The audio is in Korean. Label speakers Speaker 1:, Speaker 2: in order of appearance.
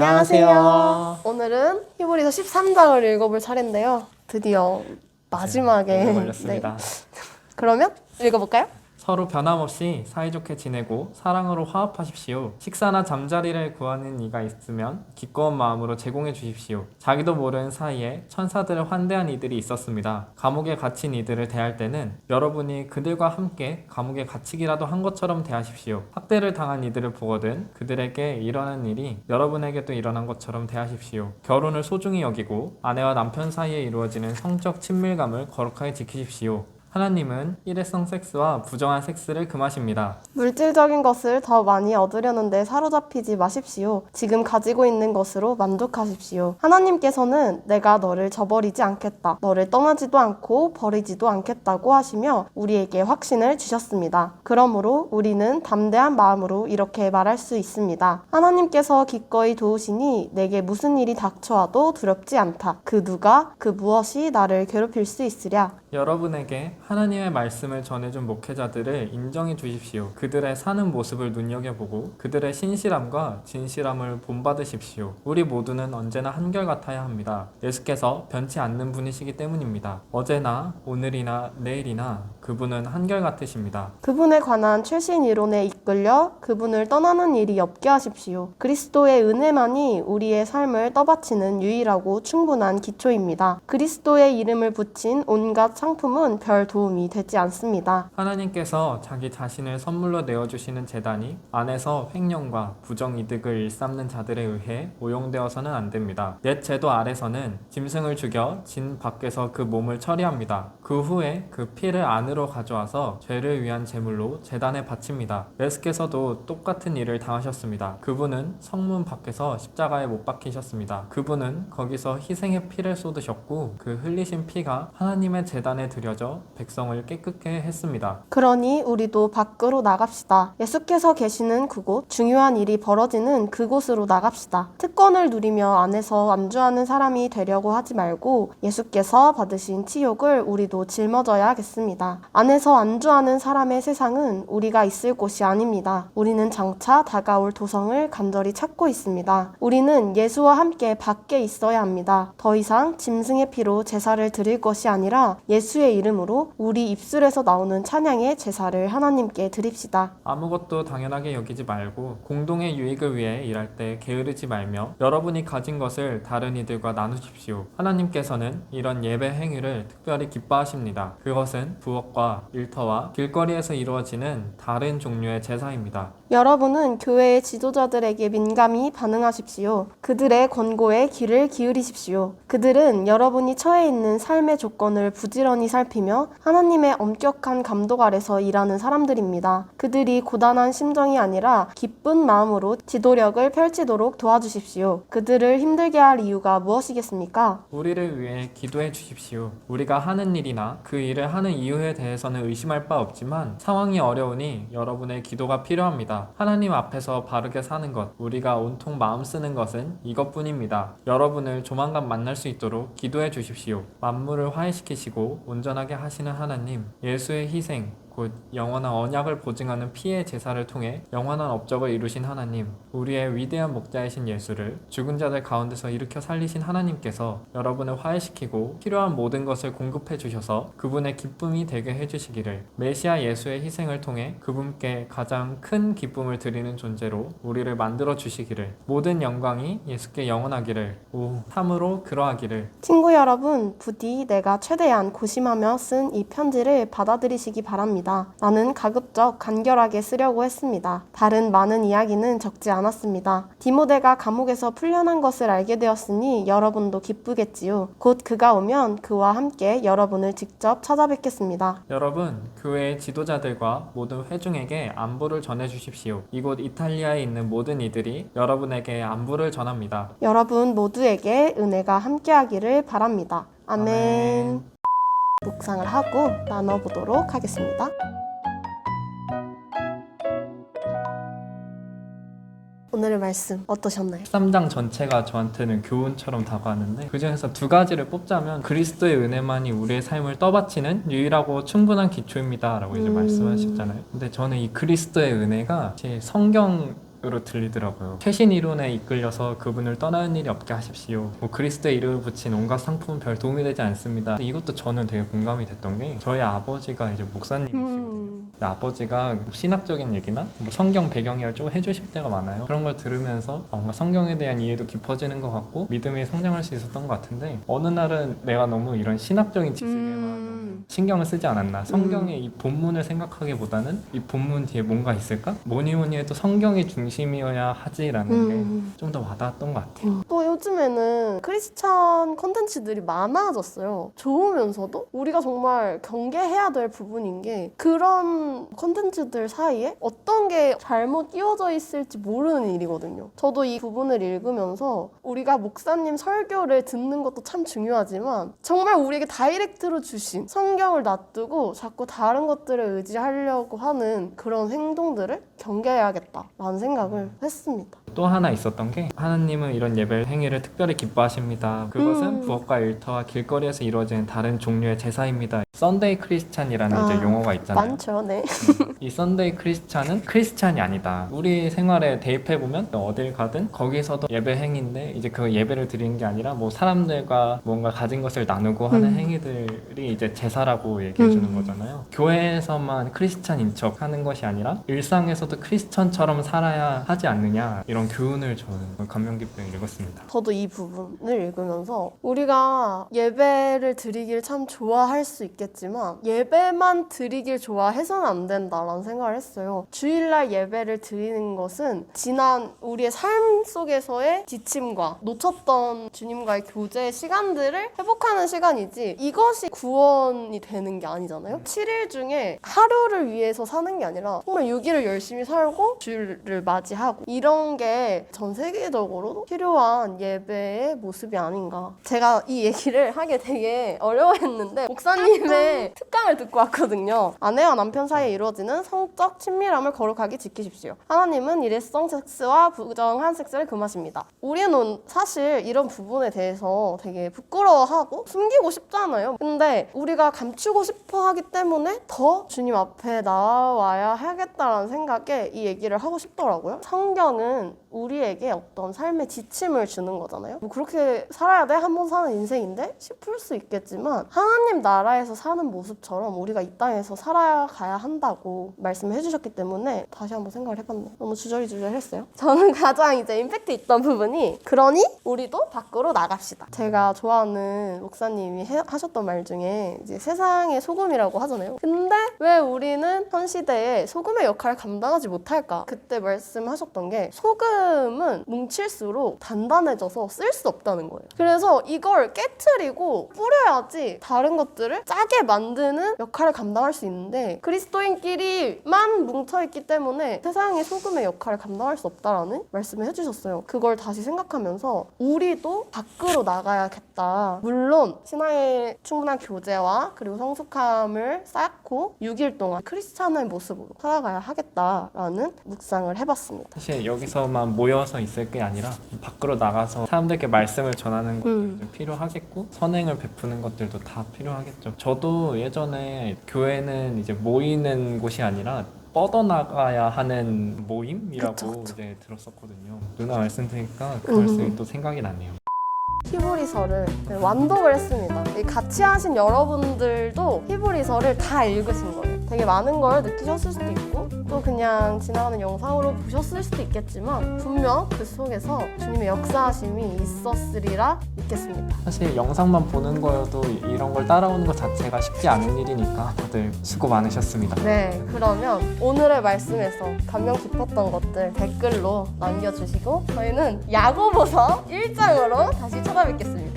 Speaker 1: 안녕하세요.
Speaker 2: 오늘은 히브리서 13장을 읽어볼 차례인데요. 드디어 마지막에
Speaker 1: 오래 걸렸습니다.
Speaker 2: 그러면 읽어볼까요?
Speaker 1: 서로 변함없이 사이좋게 지내고 사랑으로 화합하십시오. 식사나 잠자리를 구하는 이가 있으면 기꺼운 마음으로 제공해 주십시오. 자기도 모르는 사이에 천사들을 환대한 이들이 있었습니다. 감옥에 갇힌 이들을 대할 때는 여러분이 그들과 함께 감옥에 갇히기라도 한 것처럼 대하십시오. 학대를 당한 이들을 보거든 그들에게 일어난 일이 여러분에게도 일어난 것처럼 대하십시오. 결혼을 소중히 여기고 아내와 남편 사이에 이루어지는 성적 친밀감을 거룩하게 지키십시오. 하나님은 일회성 섹스와 부정한 섹스를 금하십니다.
Speaker 2: 물질적인 것을 더 많이 얻으려는데 사로잡히지 마십시오. 지금 가지고 있는 것으로 만족하십시오. 하나님께서는 내가 너를 저버리지 않겠다. 너를 떠나지도 않고 버리지도 않겠다고 하시며 우리에게 확신을 주셨습니다. 그러므로 우리는 담대한 마음으로 이렇게 말할 수 있습니다. 하나님께서 기꺼이 도우시니 내게 무슨 일이 닥쳐와도 두렵지 않다. 그 누가 그 무엇이 나를 괴롭힐 수 있으랴.
Speaker 1: 여러분에게 하나님의 말씀을 전해준 목회자들을 인정해 주십시오. 그들의 사는 모습을 눈여겨보고 그들의 신실함과 진실함을 본받으십시오. 우리 모두는 언제나 한결같아야 합니다. 예수께서 변치 않는 분이시기 때문입니다. 어제나 오늘이나 내일이나 그분은 한결같으십니다.
Speaker 2: 그분에 관한 최신 이론에 이끌려 그분을 떠나는 일이 없게 하십시오. 그리스도의 은혜만이 우리의 삶을 떠받치는 유일하고 충분한 기초입니다. 그리스도의 이름을 붙인 온갖 상품은 별 도움이 되지 않습니다.
Speaker 1: 하나님께서 자기 자신을 선물로 내어주시는 재단이 안에서 횡령과 부정이득을 일삼는 자들에 의해 오용되어서는 안 됩니다. 옛 제도 아래서는 짐승을 죽여 진 밖에서 그 몸을 처리합니다. 그 후에 그 피를 안으로 가져와서 죄를 위한 제물로 재단에 바칩니다. 예수께서도 똑같은 일을 당하셨습니다. 그분은 성문 밖에서 십자가에 못 박히셨습니다. 그분은 거기서 희생의 피를 쏟으셨고 그 흘리신 피가 하나님의 재단에 드려져 백성을 깨끗게 했습니다.
Speaker 2: 그러니 우리도 밖으로 나갑시다. 예수께서 계시는 그곳, 중요한 일이 벌어지는 그곳으로 나갑시다. 특권을 누리며 안에서 안주하는 사람이 되려고 하지 말고 예수께서 받으신 치욕을 우리도 짊어져야겠습니다. 안에서 안주하는 사람의 세상은 우리가 있을 곳이 아닙니다. 우리는 장차 다가올 도성을 간절히 찾고 있습니다. 우리는 예수와 함께 밖에 있어야 합니다. 더 이상 짐승의 피로 제사를 드릴 것이 아니라 예수의 이름으로 우리 입술에서 나오는 찬양의 제사를 하나님께 드립시다.
Speaker 1: 아무것도 당연하게 여기지 말고 공동의 유익을 위해 일할 때 게으르지 말며 여러분이 가진 것을 다른 이들과 나누십시오. 하나님께서는 이런 예배 행위를 특별히 기뻐하십니다. 그것은 부엌과 일터와 길거리에서 이루어지는 다른 종류의 제사입니다.
Speaker 2: 여러분은 교회의 지도자들에게 민감히 반응하십시오. 그들의 권고에 귀를 기울이십시오. 그들은 여러분이 처해 있는 삶의 조건을 부지런히 살피며 하나님의 엄격한 감독 아래서 일하는 사람들입니다. 그들이 고단한 심정이 아니라 기쁜 마음으로 지도력을 펼치도록 도와주십시오. 그들을 힘들게 할 이유가 무엇이겠습니까?
Speaker 1: 우리를 위해 기도해 주십시오. 우리가 하는 일이나 그 일을 하는 이유에 대해서는 의심할 바 없지만 상황이 어려우니 여러분의 기도가 필요합니다. 하나님 앞에서 바르게 사는 것, 우리가 온통 마음 쓰는 것은 이것뿐입니다. 여러분을 조만간 만날 수 있도록 기도해 주십시오. 만물을 화해시키시고 온전하게 하시는 하나님, 예수의 희생, 곧 영원한 언약을 보증하는 피의 제사를 통해 영원한 업적을 이루신 하나님, 우리의 위대한 목자이신 예수를 죽은 자들 가운데서 일으켜 살리신 하나님께서 여러분을 화해시키고 필요한 모든 것을 공급해 주셔서 그분의 기쁨이 되게 해주시기를, 메시아 예수의 희생을 통해 그분께 가장 큰 기쁨을 드리는 존재로 우리를 만들어 주시기를, 모든 영광이 예수께 영원하기를, 참으로 그러하기를.
Speaker 2: 친구 여러분, 부디 내가 최대한 고심하며 쓴 이 편지를 받아들이시기 바랍니다. 나는 가급적 간결하게 쓰려고 했습니다. 다른 많은 이야기는 적지 않았습니다. 디모데가 감옥에서 풀려난 것을 알게 되었으니 여러분도 기쁘겠지요. 곧 그가 오면 그와 함께 여러분을 직접 찾아뵙겠습니다.
Speaker 1: 여러분, 교회의 지도자들과 모든 회중에게 안부를 전해주십시오. 이곳 이탈리아에 있는 모든 이들이 여러분에게 안부를 전합니다.
Speaker 2: 여러분 모두에게 은혜가 함께하기를 바랍니다. 아멘.
Speaker 1: 아멘.
Speaker 2: 묵상을 하고 나눠보도록 하겠습니다. 오늘의 말씀 어떠셨나요?
Speaker 1: 13장 전체가 저한테는 교훈처럼 다가왔는데 그 중에서 두 가지를 뽑자면 그리스도의 은혜만이 우리의 삶을 떠받치는 유일하고 충분한 기초입니다 라고 이제 말씀하셨잖아요. 근데 저는 이 그리스도의 은혜가 제 성경 뜻으로 들리더라고요. 최신 이론에 이끌려서 그분을 떠나는 일이 없게 하십시오. 뭐 그리스도의 이름을 붙인 온갖 상품은 별 도움이 되지 않습니다. 이것도 저는 되게 공감이 됐던 게 저희 아버지가 이제 목사님이시거든요. 근데 아버지가 신학적인 얘기나 뭐 성경 배경 이야기를 좀 해주실 때가 많아요. 그런 걸 들으면서 뭔가 성경에 대한 이해도 깊어지는 것 같고 믿음이 성장할 수 있었던 것 같은데 어느 날은 내가 너무 이런 신학적인 지식에만 신경을 쓰지 않았나. 성경의 이 본문을 생각하기보다는 이 본문 뒤에 뭔가 있을까? 뭐니 해도 성경이 중심이어야 하지라는 게 좀 더 와닿았던 것 같아요.
Speaker 2: 또 요즘에는 크리스찬 콘텐츠들이 많아졌어요. 좋으면서도 우리가 정말 경계해야 될 부분인 게 그런 콘텐츠들 사이에 어떤 게 잘못 끼워져 있을지 모르는 일이거든요. 저도 이 부분을 읽으면서 우리가 목사님 설교를 듣는 것도 참 중요하지만 정말 우리에게 다이렉트로 주신 성경을 놔두고 자꾸 다른 것들을 의지하려고 하는 그런 행동들을 경계해야겠다라는 생각을 했습니다.
Speaker 1: 또 하나 있었던 게 하나님은 이런 예배 행위를 특별히 기뻐하십니다. 그것은 부엌과 일터와 길거리에서 이루어지는 다른 종류의 제사입니다. 썬데이 크리스찬이라는 이제 용어가 있잖아요.
Speaker 2: 많죠, 네.
Speaker 1: 이 썬데이 크리스찬은 크리스찬이 아니다. 우리 생활에 대입해보면 어딜 가든 거기서도 예배 행위인데 이제 그 예배를 드리는 게 아니라 뭐 사람들과 뭔가 가진 것을 나누고 하는 행위들이 이제 제사라고 얘기해주는 거잖아요. 교회에서만 크리스찬인 척 하는 것이 아니라 일상에서도 크리스찬처럼 살아야 하지 않느냐, 이런 교훈을 저는 감명 깊게 읽었습니다.
Speaker 2: 저도 이 부분을 읽으면서 우리가 예배를 드리길 참 좋아할 수 있겠지만 예배만 드리길 좋아해서는 안 된다라는 생각을 했어요. 주일날 예배를 드리는 것은 지난 우리의 삶 속에서의 지침과 놓쳤던 주님과의 교제의 시간들을 회복하는 시간이지 이것이 구원이 되는 게 아니잖아요. 7일 중에 하루를 위해서 사는 게 아니라 정말 6일을 열심히 살고 주일을 맞이하고 이런 게 전 세계적으로 필요한 예배의 모습이 아닌가. 제가 이 얘기를 하게 되게 어려워했는데 목사님의 특강을 듣고 왔거든요. 아내와 남편 사이에 이루어지는 성적 친밀함을 거룩하게 지키십시오. 하나님은 일회성 섹스와 부정한 섹스를 금하십니다. 우리는 사실 이런 부분에 대해서 되게 부끄러워하고 숨기고 싶잖아요. 근데 우리가 감추고 싶어 하기 때문에 더 주님 앞에 나와야 하겠다라는 생각에 이 얘기를 하고 싶더라고요. 성경은 우리에게 어떤 삶의 지침을 주는 거잖아요. 뭐 그렇게 살아야 돼? 한 번 사는 인생인데? 싶을 수 있겠지만 하나님 나라에서 사는 모습처럼 우리가 이 땅에서 살아가야 한다고 말씀을 해주셨기 때문에 다시 한번 생각을 해봤네요. 너무 주저리주저했어요. 저는 가장 이제 임팩트 있던 부분이 그러니 우리도 밖으로 나갑시다. 제가 좋아하는 목사님이 하셨던 말 중에 이제 세상의 소금이라고 하잖아요. 근데 왜 우리는 현 시대에 소금의 역할을 감당하지 못할까? 그때 말씀하셨던 게 소금은 뭉칠수록 단단해져서 쓸 수 없다는 거예요. 그래서 이걸 깨트리고 뿌려야지 다른 것들을 짜게 만드는 역할을 감당할 수 있는데 그리스도인끼리만 뭉쳐있기 때문에 세상의 소금의 역할을 감당할 수 없다라는 말씀을 해주셨어요. 그걸 다시 생각하면서 우리도 밖으로 나가야겠다. 물론 신앙의 충분한 교제와 그리고 성숙함을 쌓고 6일 동안 크리스찬의 모습으로 살아가야 하겠다라는 묵상을 해봤습니다.
Speaker 1: 사실 여기서만 모여서 있을 게 아니라 밖으로 나가서 사람들께 말씀을 전하는 것도 필요하겠고 선행을 베푸는 것들도 다 필요하겠죠. 저도 예전에 교회는 이제 모이는 곳이 아니라 뻗어나가야 하는 모임이라고
Speaker 2: 그쵸.
Speaker 1: 이제 들었었거든요. 누나 말씀 드니까 그 말씀이 또 생각이 나네요.
Speaker 2: 히브리서를 완독을 했습니다. 같이 하신 여러분들도 히브리서를 다 읽으신 거예요. 되게 많은 걸 느끼셨을 수도 있고 또 그냥 지나가는 영상으로 보셨을 수도 있겠지만 분명 그 속에서 주님의 역사하심이 있었으리라 믿겠습니다.
Speaker 1: 사실 영상만 보는 거여도 이런 걸 따라오는 것 자체가 쉽지 않은 일이니까 다들 수고 많으셨습니다.
Speaker 2: 네, 그러면 오늘의 말씀에서 감명 깊었던 것들 댓글로 남겨주시고 저희는 야고보서 1장으로 다시 찾아뵙겠습니다.